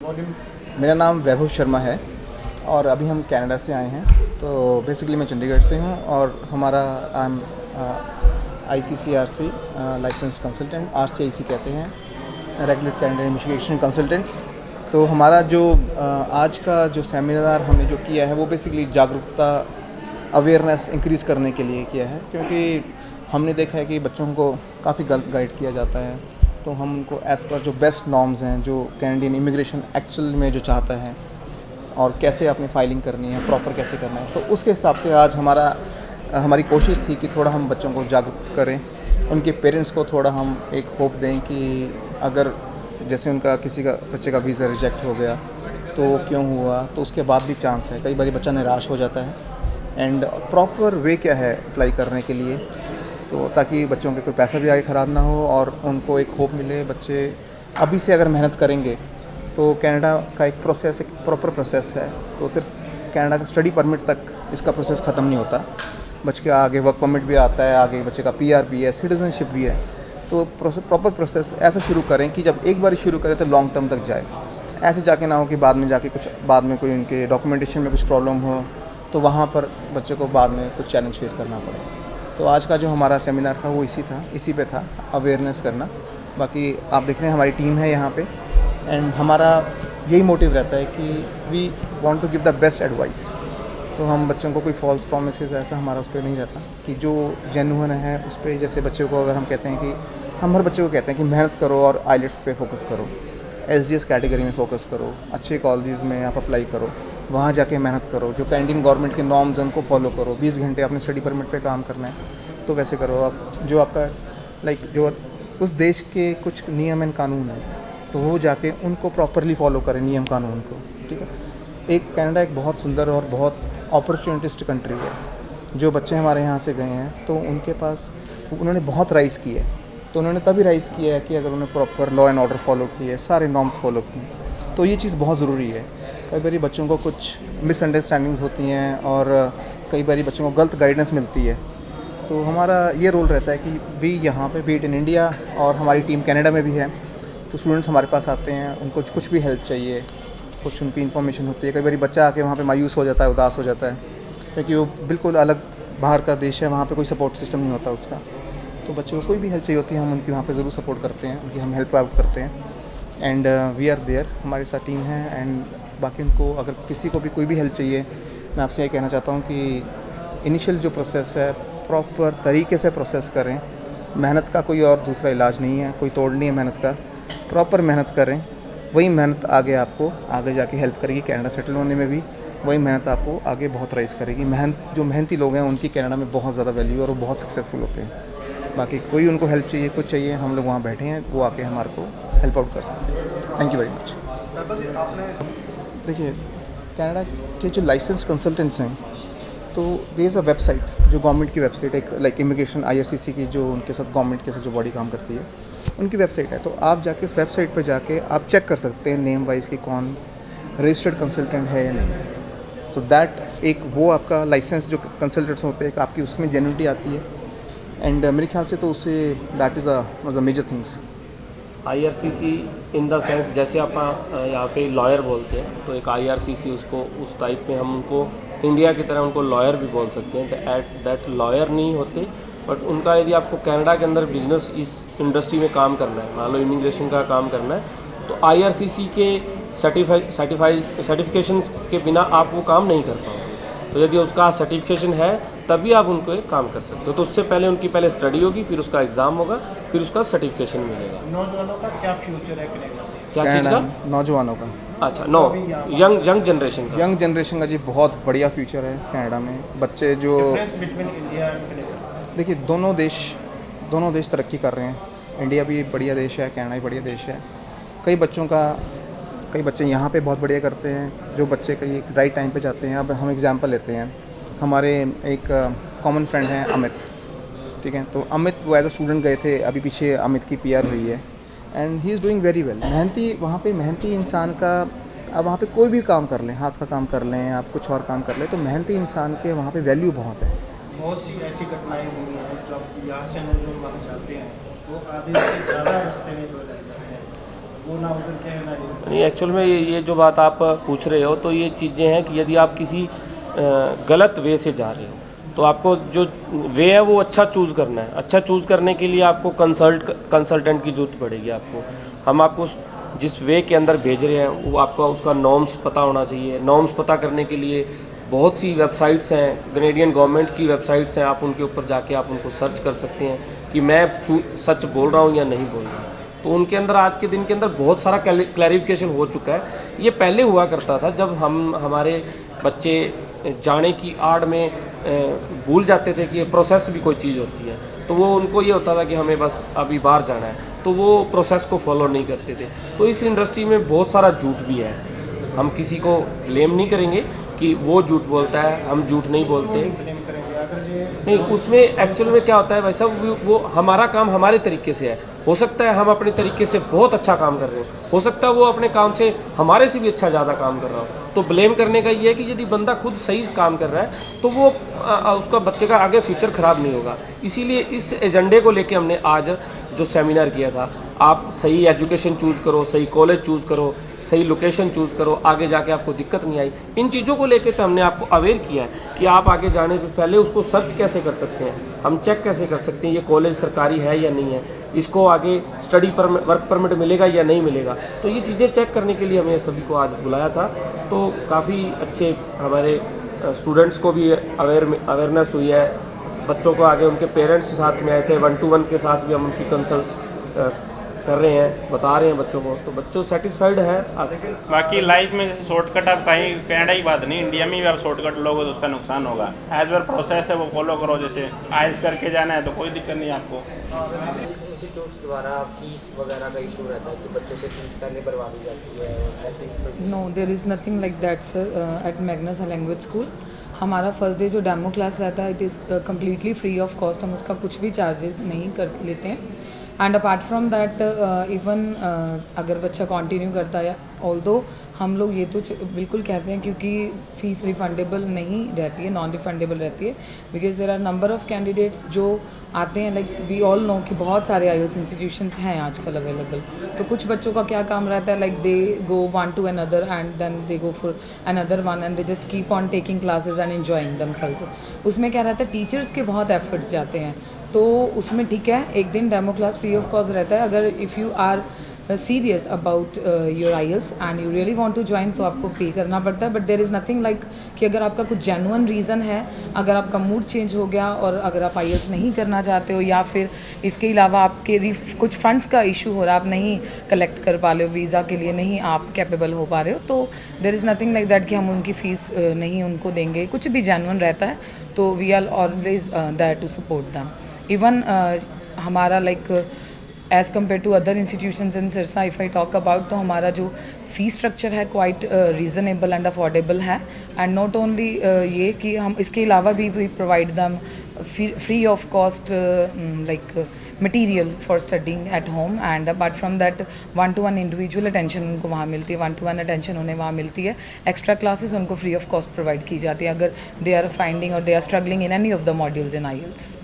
मेरा नाम वैभव शर्मा है और अभी हम कनाडा से आए हैं। तो बेसिकली मैं चंडीगढ़ से हूँ और हमारा I am ICCRC licence consultant, RCIC कहते हैं, रेगुलेट कैनेडियन इमिग्रेशन कंसल्टेंट्स। तो हमारा जो आज का जो सेमिनार हमने जो किया है वो बेसिकली जागरूकता, अवेयरनेस इंक्रीज़ करने के लिए किया है, क्योंकि हमने देखा है कि बच्चों को काफ़ी गलत गाइड किया जाता है। तो हम उनको एज़ पर जो बेस्ट नॉर्म्स हैं, जो कैनेडियन इमिग्रेशन एक्चुअल में जो चाहता है और कैसे अपनी फाइलिंग करनी है, प्रॉपर कैसे करना है, तो उसके हिसाब से आज हमारी कोशिश थी कि थोड़ा हम बच्चों को जागरूक करें। उनके पेरेंट्स को थोड़ा हम एक होप दें कि अगर जैसे उनका किसी का बच्चे का वीज़ा रिजेक्ट हो गया तो क्यों हुआ, तो उसके बाद भी चांस है। कई बार बच्चा निराश हो जाता है एंड प्रॉपर वे क्या है अप्लाई करने के लिए, तो ताकि बच्चों के कोई पैसा भी आगे ख़राब ना हो और उनको एक होप मिले। बच्चे अभी से अगर मेहनत करेंगे तो कनाडा का एक प्रोसेस, एक प्रॉपर प्रोसेस है। तो सिर्फ कनाडा का स्टडी परमिट तक इसका प्रोसेस ख़त्म नहीं होता, बच्चे के आगे वर्क परमिट भी आता है, आगे बच्चे का PR भी है, सिटीजनशिप भी है। तो प्रॉपर प्रोसेस ऐसा शुरू करें कि जब एक बार शुरू करें तो लॉन्ग टर्म तक जाए। ऐसे जाके ना हो कि बाद में जाके बाद में कोई उनके डॉक्यूमेंटेशन में कुछ प्रॉब्लम हो तो वहाँ पर बच्चे को बाद में कुछ चैलेंज फेस करना पड़े। तो आज का जो हमारा सेमिनार था वो इसी पे था, अवेयरनेस करना। बाकी आप देख रहे हैं हमारी टीम है यहाँ पे एंड हमारा यही मोटिव रहता है कि we want to give the best advice. तो हम बच्चों को कोई फॉल्स प्रोमिसेस ऐसा हमारा उस पर नहीं रहता कि जो जेन्युइन है उस पर। जैसे बच्चों को अगर हम कहते हैं कि हम हर बच्चे को कहते हैं कि मेहनत करो और IELTS पे फोकस करो, SGS कैटेगरी में फ़ोकस करो, अच्छे कॉलेजेस में आप अप्लाई करो, वहाँ जाके मेहनत करो, जो कैनेडियन गवर्नमेंट के नॉर्म्स हैं उनको फॉलो करो। 20 घंटे अपने स्टडी परमिट पे काम करना है तो वैसे करो। आप जो आपका जो उस देश के कुछ नियम एंड कानून हैं तो वो जाके उनको प्रॉपरली फॉलो करें, नियम कानून को। ठीक है, एक कनाडा एक बहुत सुंदर और बहुत अपॉर्चुनिटिस्ट कंट्री है। जो बच्चे हमारे यहाँ से गए हैं तो उनके पास उन्होंने बहुत राइज़ किया है। तो उन्होंने तभी राइज़ किया है कि अगर उन्होंने proper law and order follow किए, सारे नॉर्म्स फॉलो किए, तो ये चीज़ बहुत ज़रूरी है। कई बार बच्चों को कुछ मिसअंडरस्टैंडिंग्स होती हैं और कई बार बच्चों को गलत गाइडेंस मिलती है। तो हमारा ये रोल रहता है कि भी यहाँ पे बीट इन इंडिया और हमारी टीम कनाडा में भी है। तो स्टूडेंट्स हमारे पास आते हैं, उनको कुछ भी हेल्प चाहिए, कुछ उनकी इन्फॉर्मेशन होती है। कई बार बच्चा आके वहाँ पे मायूस हो जाता है, उदास हो जाता है, क्योंकि वो बिल्कुल अलग बाहर का देश है, वहाँ पे कोई सपोर्ट सिस्टम नहीं होता उसका। तो बच्चे को कोई भी हेल्प चाहिए होती है, हम उनकी वहाँ पे ज़रूर सपोर्ट करते हैं, उनकी हम हेल्प आउट करते हैं एंड वी आर देयर, हमारे साथ टीम है। एंड बाकी उनको अगर किसी को भी कोई भी हेल्प चाहिए, मैं आपसे ये कहना चाहता हूँ कि इनिशियल जो प्रोसेस है प्रॉपर तरीके से प्रोसेस करें। मेहनत का कोई और दूसरा इलाज नहीं है, कोई तोड़ नहीं है मेहनत का। प्रॉपर मेहनत करें, वही मेहनत आगे आपको आगे जाके हेल्प करेगी कनाडा सेटल होने में भी। वही मेहनत आपको आगे बहुत राइज़ करेगी। जो मेहनती लोग हैं उनकी कनाडा में बहुत ज़्यादा वैल्यू और वो बहुत सक्सेसफुल होते हैं। बाकी कोई उनको हेल्प चाहिए, कुछ चाहिए, हम लोग वहाँ बैठे हैं, वो आके हमारे को हेल्प आउट कर सकते हैं। Thank you very much. देखिए, कनाडा के जो लाइसेंस कंसल्टेंट्स हैं तो देयर इज़ अ वेबसाइट, जो गवर्नमेंट की वेबसाइट, एक लाइक इमिग्रेशन IRCC की, जो उनके साथ गवर्नमेंट के साथ जो बॉडी काम करती है, उनकी वेबसाइट है। तो आप जाके उस वेबसाइट पर जाके आप चेक कर सकते हैं नेम वाइज कि कौन रजिस्टर्ड कंसल्टेंट है या नहीं। सो दैट एक वो आपका लाइसेंस जो कंसल्टेंट्स होते हैं, एक आपकी उसमें जेन्युइनिटी आती है एंड मेरे ख्याल से तो उससे that is a major things. IRCC in the sense, जैसे आप यहाँ पे लॉयर बोलते हैं तो एक IRCC उसको उस टाइप में हम उनको इंडिया की तरह उनको लॉयर भी बोल सकते हैं। तो एट दैट लॉयर नहीं होते, बट उनका यदि आपको कनाडा के अंदर बिजनेस इस इंडस्ट्री में काम करना है, मान लो इमिग्रेशन का काम करना है, तो IRCC के सर्टिफिकेशन के बिना आप वो काम नहीं कर पाओगे। तो यदि उसका सर्टिफिकेशन है तभी आप उनको एक काम कर सकते हो। तो उससे पहले उनकी पहले स्टडी होगी, फिर उसका एग्ज़ाम होगा, फिर उसका सर्टिफिकेशन मिलेगा। नौजवानों का क्या फ्यूचर है कनाडा में? क्या चीज़ का? नौजवानों का। अच्छा, यंग जनरेशन का। यंग जनरेशन का जी बहुत बढ़िया फ्यूचर है कनाडा में। बच्चे जो difference between India and Canada? देखिए, दोनों देश तरक्की कर रहे हैं। इंडिया भी बढ़िया देश है, कनाडा भी बढ़िया देश है। कई बच्चे यहाँ पे बहुत बढ़िया करते हैं, जो बच्चे कई राइट टाइम पे जाते हैं। अब हम एग्जांपल लेते हैं, हमारे एक कॉमन फ्रेंड हैं अमित, ठीक है। तो अमित वो एज अ स्टूडेंट गए थे, अभी पीछे अमित की PR हुई है and he is doing very well. मेहनती इंसान का, अब वहाँ पे कोई भी काम कर लें, हाथ का काम कर लें, आप कुछ और काम कर लें, तो मेहनती इंसान के वहाँ पे वैल्यू बहुत है। बहुत सी ऐसी घटनाएं हुई हैं जब यहाँ से हम लोग वहाँ जाते हैं तो आधे से ज़्यादा रास्ते में हो जाते हैं। वो ना उधर के ना इधर। नहीं, एक्चुअल में ये जो बात आप पूछ रहे हो तो ये चीज़ें हैं कि यदि आप किसी गलत वे से जा रहे हो तो आपको जो वे है वो अच्छा चूज़ करना है। अच्छा चूज़ करने के लिए आपको कंसल्टेंट की ज़रूरत पड़ेगी। हम आपको जिस वे के अंदर भेज रहे हैं वो आपका उसका नॉर्म्स पता होना चाहिए। नॉर्म्स पता करने के लिए बहुत सी वेबसाइट्स हैं, कैनेडियन गवर्नमेंट की वेबसाइट्स हैं, आप उनके ऊपर जाके आप उनको सर्च कर सकते हैं कि मैं सच बोल रहा हूँ या नहीं बोल रहा हूँ। तो उनके अंदर आज के दिन के अंदर बहुत सारा क्लैरिफिकेशन हो चुका है। ये पहले हुआ करता था जब हमारे बच्चे जाने की आड़ में भूल जाते थे कि ये प्रोसेस भी कोई चीज़ होती है, तो वो उनको ये होता था कि हमें बस अभी बाहर जाना है, तो वो प्रोसेस को फॉलो नहीं करते थे। तो इस इंडस्ट्री में बहुत सारा झूठ भी है। हम किसी को ब्लेम नहीं करेंगे कि वो झूठ बोलता है, हम झूठ नहीं बोलते। ब्लेम करेंगे अगर ये नहीं, उसमें एक्चुअल में क्या होता है भाई साहब, वो हमारा काम हमारे तरीके से है। हो सकता है हम अपने तरीके से बहुत अच्छा काम कर रहे हो, हो सकता है वो अपने काम से हमारे से भी अच्छा ज़्यादा काम कर रहा हो। तो ब्लेम करने का ये है कि यदि बंदा खुद सही काम कर रहा है तो वो उसका बच्चे का आगे फ्यूचर ख़राब नहीं होगा। इसीलिए इस एजेंडे को लेके हमने आज जो सेमिनार किया था, आप सही एजुकेशन चूज़ करो, सही कॉलेज चूज़ करो, सही लोकेशन चूज़ करो, आगे जाके आपको दिक्कत नहीं आई। इन चीज़ों को लेके तो हमने आपको अवेयर किया है कि आप आगे जाने से पहले उसको सर्च कैसे कर सकते हैं, हम चेक कैसे कर सकते हैं ये कॉलेज सरकारी है या नहीं है, इसको आगे स्टडी वर्क परमिट मिलेगा या नहीं मिलेगा। तो ये चीज़ें चेक करने के लिए हमें सभी को आज बुलाया था। तो काफ़ी अच्छे हमारे स्टूडेंट्स को भी अवेयरनेस हुई है। बच्चों को आगे उनके पेरेंट्स साथ में आए थे, 1-to-1 के साथ भी हम उनकी कंसल्ट कर रहे हैं, बता रहे हैं बच्चों को, तो बच्चों सेटिस्फाइड है। बाकी लाइफ में शॉर्टकट आप कहीं कनाडा की बात नहीं, इंडिया में भी आप शॉर्टकट लोगे तो उसका नुकसान होगा। एज पर प्रोसेस है वो फॉलो करो। जैसे आइस करके जाना है तो कोई दिक्कत नहीं आपको। इंस्टीट्यूट्स द्वारा फीस वगैरह का इशू रहता है कि बच्चों से फीस पहले भरवा दी जाती है और ऐसे। No, there is nothing like that sir at Magnus language school. हमारा फर्स्ट डे जो डेमो क्लास रहता है it is completely free of cost, हम उसका कुछ भी चार्जेस नहीं कर लेते हैं। And apart from that even अगर बच्चा कंटिन्यू करता है, ऑल्दो हम लोग ये तो बिल्कुल कहते हैं क्योंकि फ़ीस रिफंडेबल नहीं रहती है, नॉन रिफंडेबल रहती है, because there are number of candidates जो आते हैं। लाइक वी ऑल नो कि बहुत सारे आईएलटीएस इंस्टीट्यूशंस हैं आजकल अवेलेबल। तो कुछ बच्चों का क्या काम रहता है, like they go one to another and then they go for another one and they just keep on taking classes and enjoying themselves. उसमें क्या रहता है, टीचर्स के बहुत एफर्ट्स जाते हैं, तो उसमें ठीक है एक दिन demo class free of cost रहता है। अगर if you are serious about your IELTS and you really want to join तो आपको पे करना पड़ता है। But there is nothing like कि अगर आपका कुछ जेन्युइन रीज़न है, अगर आपका मूड चेंज हो गया और अगर आप आईएलटीएस नहीं करना चाहते हो या फिर इसके अलावा आपके कुछ फंड्स का इशू हो रहा है, आप नहीं कलेक्ट कर पा रहे हो वीज़ा के लिए, नहीं आप कैपेबल हो पा रहे हो, तो देर इज़ नथिंग लाइक दैट कि हम उनकी फ़ीस नहीं उनको देंगे। कुछ भी जेन्युइन रहता है तो we are always there to support them. Even हमारा like as compared to other institutions in Sirsa if I talk about, तो हमारा जो फ़ी स्ट्रक्चर है क्वाइट रीज़नेबल एंड अफोर्डेबल है। एंड नॉट ओनली ये कि हम इसके अलावा भी we provide them free of cost like material for studying at home. And apart from that 1-to-1 individual attention उनको वहाँ मिलती है, 1-to-1 अटेंशन उन्हें वहाँ मिलती है। एक्स्ट्रा क्लासेस उनको फ्री ऑफ कॉस्ट प्रोवाइड की जाती है अगर दे आर फाइंडिंग और they are struggling in any of the modules in IELTS.